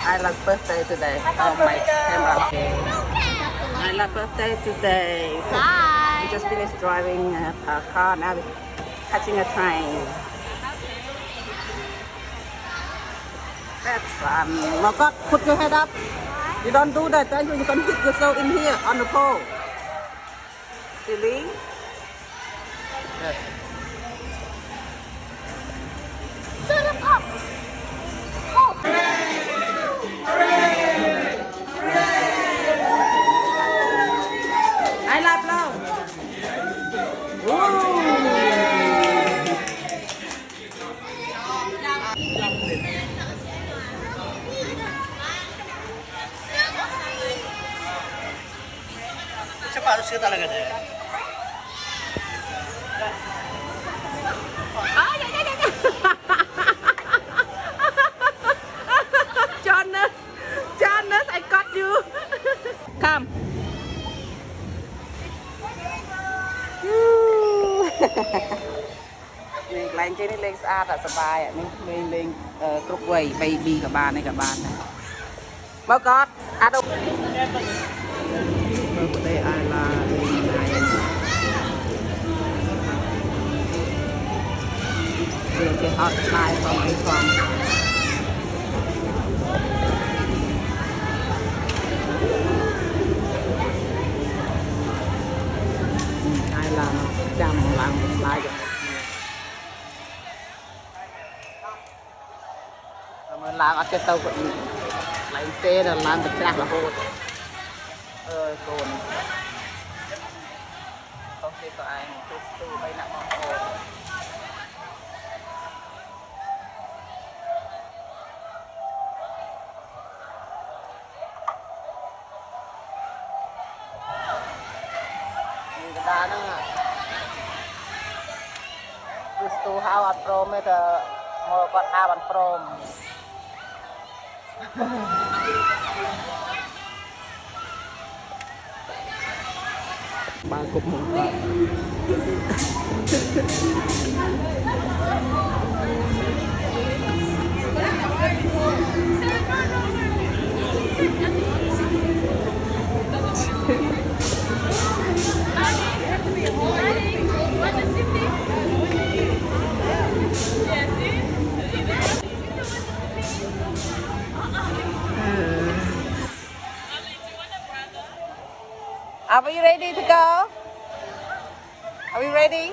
Isla's birthday today. Oh my camera. Isla's birthday today. Hi. We just finished driving a car. Now we're catching a train. That's fun. Oh God, put your head up. You don't do that. Then you can hit yourself in here on the pole. Silly. Yes. Shut up. Oh. Isla blow. Woo. Sepatu sih talaga deh. Jonas, I got you. Come. Này lạnh trên này lên xa là sờ bài ạ, lên lên cục quầy baby cả ba này Bao con, đâu. Birthday Isla lên này. We'll get hot fly from this one. Ai làm chăm làm lại được. Mà làm ở cái tàu cũng lấy xe là làm được chắc là hốt. Ơi cồn. Không thể có ai từ bay nặng mong hồn. Ta nó cứ tu hao ăn prom ấy thì ngồi quạt hao ăn prom ba cục một quạt Are we ready to go? Are we ready?